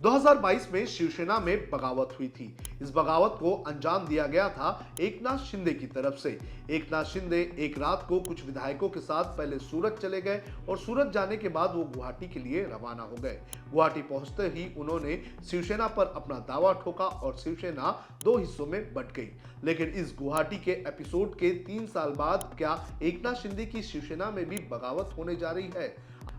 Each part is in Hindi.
2022 में शिवसेना में बगावत हुई थी। इस बगावत को अंजाम दिया गया था एकनाथ शिंदे की तरफ से। एकनाथ शिंदे एक रात को कुछ विधायकों के साथ पहले सूरत चले गए और सूरत जाने के बाद वो गुवाहाटी के लिए रवाना हो गए। गुवाहाटी पहुंचते ही उन्होंने शिवसेना पर अपना दावा ठोका और शिवसेना दो हिस्सों में बंट गई। लेकिन इस गुवाहाटी के एपिसोड के 3 साल बाद क्या एकनाथ शिंदे की शिवसेना में भी बगावत होने जा रही है?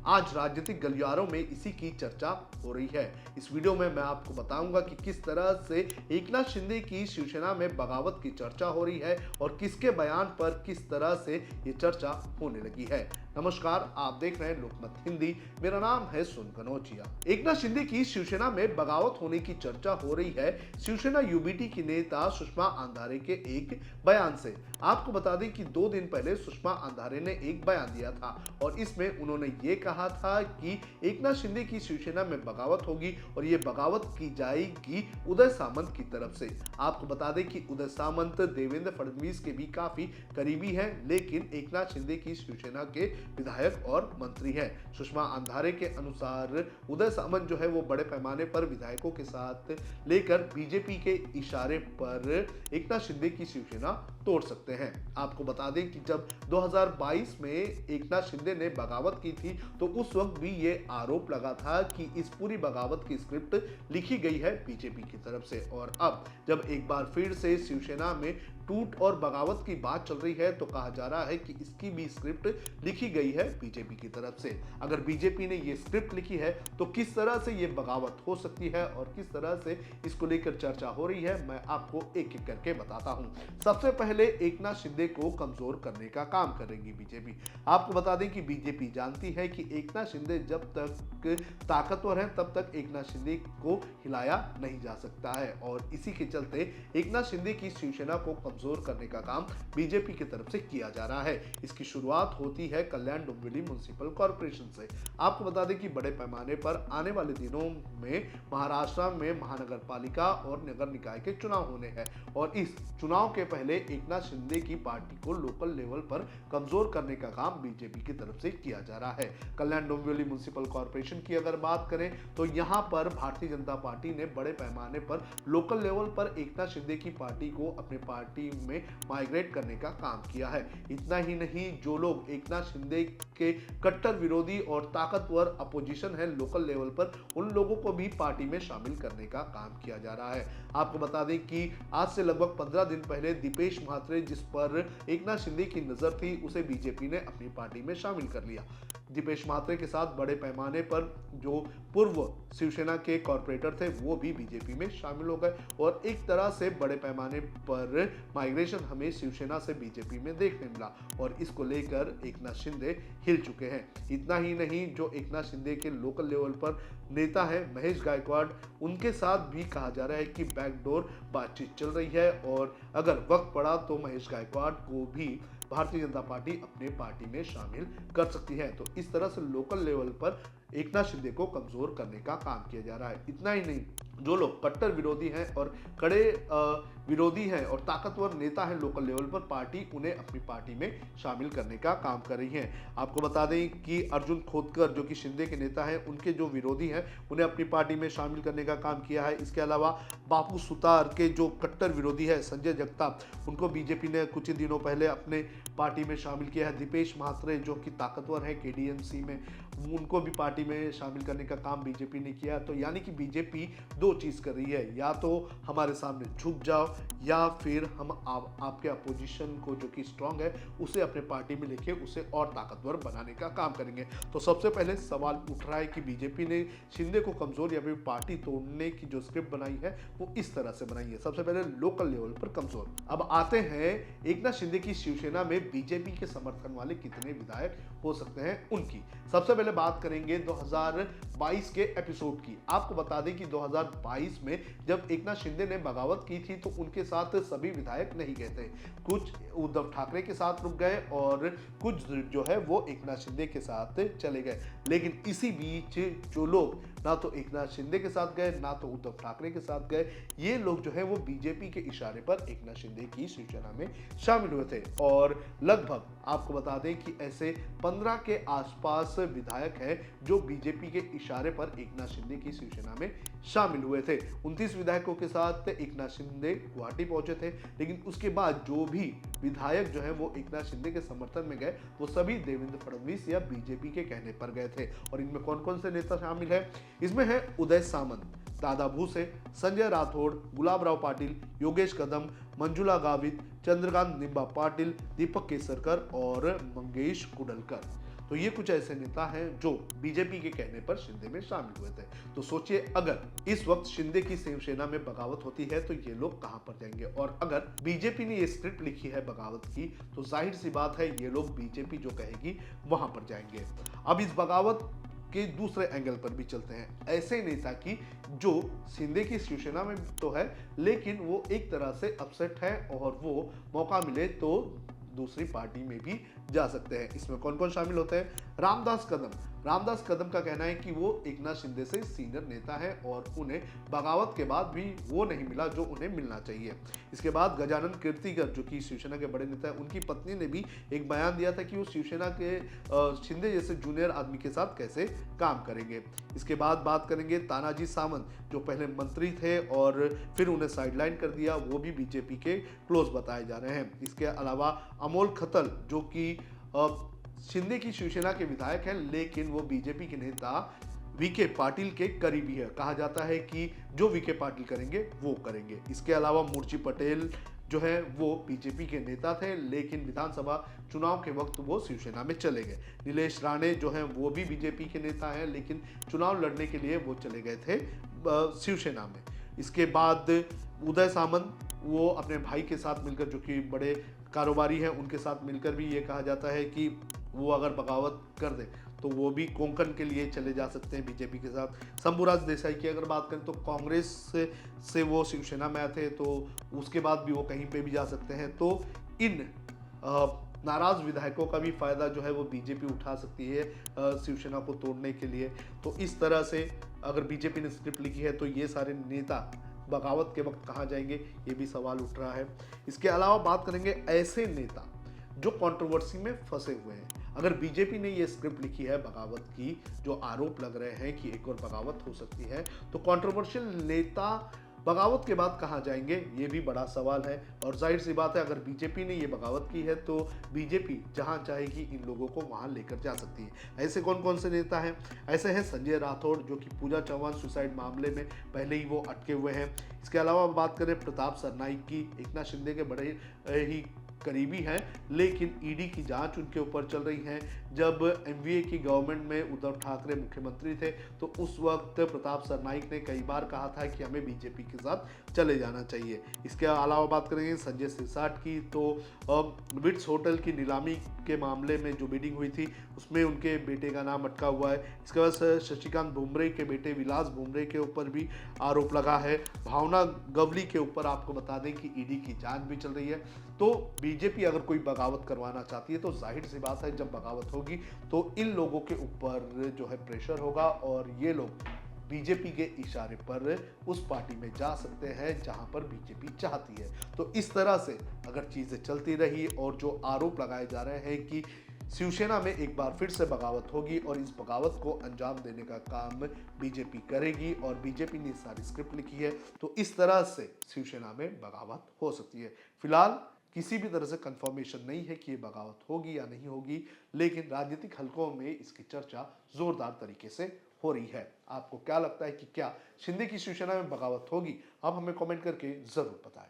आज राजनीतिक गलियारों में इसी की चर्चा हो रही है। इस वीडियो में मैं आपको बताऊंगा कि किस तरह से एकनाथ शिंदे की शिवसेना में बगावत की चर्चा हो रही है और किसके बयान पर किस तरह से ये चर्चा होने लगी है। नमस्कार, आप देख रहे हैं लोकमत हिंदी। मेरा नाम है सुन कनौजिया। एकनाथ शिंदे की शिवसेना में बगावत होने की चर्चा हो रही है शिवसेना यूबीटी की नेता सुषमा अंधारे के एक बयान से। आपको बता दें कि 2 दिन पहले सुषमा अंधारे ने एक बयान दिया था और इसमें उन्होंने ये कहा था कि एकनाथ शिंदे की शिवसेना में बगावत होगी और ये बगावत की जाएगी उदय सामंत की तरफ से। आपको बता दें कि उदय सामंत देवेंद्र फडणवीस के भी काफी करीबी हैं, लेकिन एकनाथ शिंदे की शिवसेना के विधायक और मंत्री हैं। सुषमा अंधारे के अनुसार उदय सामंत जो है वो बड़े पैमाने पर विधायकों के साथ लेकर बीजेपी के इशारे पर एकनाथ शिंदे की शिवसेना तोड़ सकते हैं। आपको बता दें कि जब 2022 में एकनाथ शिंदे ने बगावत की थी तो उस वक्त भी ये आरोप लगा था कि इस पूरी बगावत की स्क्रिप्ट लिखी गई है बीजेपी की तरफ से। और अब जब एक बार फिर से शिवसेना में टूट और बगावत की बात चल रही है तो कहा जा रहा है कि इसकी भी स्क्रिप्ट लिखी गई है बीजेपी की तरफ से। अगर बीजेपी ने ये स्क्रिप्ट लिखी है तो किस तरह से ये बगावत हो सकती है और किस तरह से इसको लेकर चर्चा हो रही है, मैं आपको एक एक करके बताता हूं। सबसे पहले एकनाथ शिंदे को कमजोर करने का काम करेगी बीजेपी। आपको बता दें कि बीजेपी जानती है कि एकनाथ शिंदे जब तक ताकतवर है तब तक एकनाथ शिंदे को हिलाया नहीं जा सकता है और इसी के चलते एकनाथ शिंदे की शिवसेना को कमजोर करने का काम बीजेपी की तरफ से किया जा रहा है। इसकी शुरुआत होती है कल्याण डोंबिवली म्युनिसिपल कॉर्पोरेशन से। आपको बता दें कि बड़े पैमाने पर आने वाले दिनों में महाराष्ट्र में महानगर पालिका और नगर निकाय के चुनाव होने हैं और इस चुनाव के पहले एकनाथ शिंदे की पार्टी को लोकल लेवल पर कमजोर करने का काम बीजेपी की तरफ से किया जा रहा है। कल्याण डोंबिवली म्युनिसिपल कॉर्पोरेशन की अगर बात करें तो यहां पर भारतीय जनता पार्टी ने बड़े पैमाने पर लोकल लेवल पर एकनाथ शिंदे की पार्टी को अपने पार्टी में माइग्रेट करने का काम किया है। इतना ही नहीं, जो लोग एकनाथ शिंदे के कट्टर विरोधी और ताकतवर अपोजिशन है लोकल लेवल पर, उन लोगों को भी पार्टी में शामिल करने का काम किया जा रहा है। आपको बता दें कि आज से लगभग 15 दिन पहले दीपेश म्हात्रे, जिस पर एकनाथ शिंदे की नजर थी, उसे बीजेपी ने अपनी पार्टी में शामिल कर लिया। दीपेश म्हात्रे के साथ बड़े पैमाने पर जो पूर्व शिवसेना के कॉर्पोरेटर थे वो भी बीजेपी में शामिल हो गए और एक तरह से बड़े पैमाने पर माइग्रेशन हमें शिवसेना से बीजेपी में देखने मिला और इसको लेकर एकनाथ शिंदे हिल चुके हैं। इतना ही नहीं, जो एकनाथ शिंदे के लोकल लेवल पर नेता है महेश गायकवाड़, उनके साथ भी कहा जा रहा है कि बैकडोर बातचीत चल रही है और अगर वक्त पड़ा तो महेश गायकवाड़ को भी भारतीय जनता पार्टी अपने पार्टी में शामिल कर सकती है। तो इस तरह से लोकल लेवल पर एकनाथ शिंदे को कमजोर करने का काम किया जा रहा है। इतना ही नहीं, जो लोग कट्टर विरोधी हैं और कड़े विरोधी हैं और ताकतवर नेता हैं लोकल लेवल पर, पार्टी उन्हें अपनी पार्टी में शामिल करने का काम कर रही है। आपको बता दें कि अर्जुन खोतकर जो कि शिंदे के नेता हैं, उनके जो विरोधी हैं उन्हें अपनी पार्टी में शामिल करने का काम किया है। इसके अलावा बापू सुतार के जो कट्टर विरोधी है संजय जगताप, उनको बीजेपी ने कुछ ही दिनों पहले अपने पार्टी में शामिल किया है। दीपेश म्हात्रे जो कि ताकतवर है केडीएमसी में, उनको भी पार्टी में शामिल करने का काम बीजेपी ने किया। तो यानी कि बीजेपी दो चीज कर रही है, या तो हमारे सामने झुक जाओ या फिर हम आपके अपोजिशन को जो कि स्ट्रांग है उसे अपने पार्टी में लेके उसे और ताकतवर बनाने का काम करेंगे। तो सबसे पहले सवाल उठ रहा है कि बीजेपी ने शिंदे को कमजोर या फिर पार्टी तोड़ने की जो स्क्रिप्ट बनाई है वो इस तरह से बनाई है, सबसे पहले लोकल लेवल पर कमजोर। अब आते हैं एकनाथ शिंदे की शिवसेना में बीजेपी के समर्थन वाले कितने विधायक हो सकते हैं उनकी। सबसे पहले बात करेंगे 2022 के एपिसोड की। आपको बता दें कि 2022 में जब एकनाथ शिंदे ने बगावत की थी तो उनके साथ सभी विधायक नहीं गए थे। कुछ उद्धव ठाकरे के साथ रुक गए और कुछ जो है वो एकनाथ शिंदे के साथ चले गए। लेकिन इसी बीच जो लोग ना तो एकनाथ शिंदे के साथ गए ना तो उद्धव ठाकरे के साथ गए, ये लोग जो है वो बीजेपी के इशारे पर एकनाथ शिंदे की शिवसेना में शामिल हुए थे। और लगभग आपको बता दें कि ऐसे 15 के आसपास विधायक हैं जो बीजेपी के इशारे पर एकनाथ शिंदे की शिवसेना में शामिल हुए थे। 29 विधायकों के साथ एकनाथ शिंदे गुवाहाटी पहुंचे थे, लेकिन उसके बाद जो भी विधायक जो है वो एकनाथ शिंदे के समर्थन में गए वो सभी देवेंद्र फडणवीस या बीजेपी के कहने पर गए थे। और इनमें कौन कौन से नेता शामिल है? इसमें है उदय सामंत, दादा भूसे, संजय राठौड़, गुलाबराव पाटिल, योगेश कदम, मंजुला गावित, चंद्रकांत निंबा पाटिल, दीपक केसरकर और मंगेश कुडलकर। तो ये कुछ ऐसे नेता हैं जो बीजेपी के कहने पर शिंदे में शामिल हुए थे। तो सोचिए, अगर इस वक्त शिंदे की शिवसेना में बगावत होती है तो ये लोग कहां पर जाएंगे? और अगर बीजेपी ने ये स्क्रिप्ट लिखी है बगावत की, तो जाहिर सी बात है ये लोग बीजेपी जो कहेगी वहां पर जाएंगे। अब इस बगावत के दूसरे एंगल पर भी चलते हैं, ऐसे नेता की जो शिंदे की शिवसेना में तो है लेकिन वो एक तरह से अपसेट है और वो मौका मिले तो दूसरी पार्टी में भी जा सकते हैं। इसमें कौन कौन शामिल होते हैं? रामदास कदम। रामदास कदम का कहना है कि वो एकनाथ शिंदे से सीनियर नेता है और उन्हें बगावत के बाद भी वो नहीं मिला जो उन्हें मिलना चाहिए। इसके बाद गजानन कीर्तिकर जो कि शिवसेना के बड़े नेता है, उनकी पत्नी ने भी एक बयान दिया था कि वो शिवसेना के शिंदे जैसे जूनियर आदमी के साथ कैसे काम करेंगे। इसके बाद बात करेंगे तानाजी सावंत, जो पहले मंत्री थे और फिर उन्हें साइडलाइन कर दिया, वो भी बीजेपी के क्लोज बताए जा रहे हैं। इसके अलावा अमोल खतल जो कि शिंदे की शिवसेना के विधायक हैं लेकिन वो बीजेपी के नेता वीके पाटिल के करीबी है। कहा जाता है कि जो वीके पाटिल करेंगे वो करेंगे। इसके अलावा मूर्ति पटेल जो है वो बीजेपी के नेता थे लेकिन विधानसभा चुनाव के वक्त वो शिवसेना में चले गए। नीलेश राणे जो हैं वो भी बीजेपी के नेता हैं लेकिन चुनाव लड़ने के लिए वो चले गए थे शिवसेना में। इसके बाद उदय सामंत, वो अपने भाई के साथ मिलकर, जो कि बड़े कारोबारी हैं, उनके साथ मिलकर भी ये कहा जाता है कि वो अगर बगावत कर दे तो वो भी कोंकण के लिए चले जा सकते हैं बीजेपी के साथ। शंभूराज देसाई की अगर बात करें तो कांग्रेस से वो शिवसेना में आए थे तो उसके बाद भी वो कहीं पे भी जा सकते हैं। तो इन नाराज विधायकों का भी फायदा जो है वो बीजेपी उठा सकती है शिवसेना को तोड़ने के लिए। तो इस तरह से अगर बीजेपी ने स्क्रिप्ट लिखी है तो ये सारे नेता बगावत के वक्त कहाँ जाएंगे, ये भी सवाल उठ रहा है। इसके अलावा बात करेंगे ऐसे नेता जो कंट्रोवर्सी में फंसे हुए हैं। अगर बीजेपी ने ये स्क्रिप्ट लिखी है बगावत की, जो आरोप लग रहे हैं कि एक और बगावत हो सकती है, तो कंट्रोवर्शियल नेता बगावत के बाद कहाँ जाएंगे, ये भी बड़ा सवाल है। और जाहिर सी बात है, अगर बीजेपी ने ये बगावत की है तो बीजेपी जहाँ चाहेगी इन लोगों को वहाँ लेकर जा सकती है। ऐसे कौन कौन से नेता हैं? ऐसे हैं संजय राठौड़, जो कि पूजा चौहान सुसाइड मामले में पहले ही वो अटके हुए हैं। इसके अलावा बात करें प्रताप सरनाईक की, एकनाथ शिंदे के बड़े ही करीबी हैं लेकिन ईडी की जांच उनके ऊपर चल रही है। जब एमवीए की गवर्नमेंट में उद्धव ठाकरे मुख्यमंत्री थे तो उस वक्त प्रताप सरनाईक ने कई बार कहा था कि हमें बीजेपी के साथ चले जाना चाहिए। इसके अलावा बात करेंगे संजय सिरसाट की, तो विट्स होटल की नीलामी के मामले में जो बिडिंग हुई थी उसमें उनके बेटे का नाम अटका हुआ है। इसके बाद शशिकांत बुमरे के बेटे विलास बुमरे के ऊपर भी आरोप लगा है। भावना गवली के ऊपर आपको बता दें कि ईडी की जांच भी चल रही है। तो बीजेपी अगर कोई बगावत करवाना चाहती है तो जाहिर सी बात है जब बगावत होगी तो इन लोगों के ऊपर जो है प्रेशर होगा और ये लोग बीजेपी के इशारे पर उस पार्टी में जा सकते हैं जहां पर बीजेपी चाहती है। तो इस तरह से अगर चीजें चलती रही और जो आरोप लगाए जा रहे हैं कि शिवसेना में एक बार फिर से बगावत होगी और इस बगावत को अंजाम देने का काम बीजेपी करेगी और बीजेपी ने सारी स्क्रिप्ट लिखी है, तो इस तरह से शिवसेना में बगावत हो सकती है। फिलहाल किसी भी तरह से कंफर्मेशन नहीं है कि ये बगावत होगी या नहीं होगी, लेकिन राजनीतिक हलकों में इसकी चर्चा जोरदार तरीके से हो रही है। आपको क्या लगता है कि क्या शिंदे की शिवसेना में बगावत होगी? आप हमें कमेंट करके जरूर बताएं।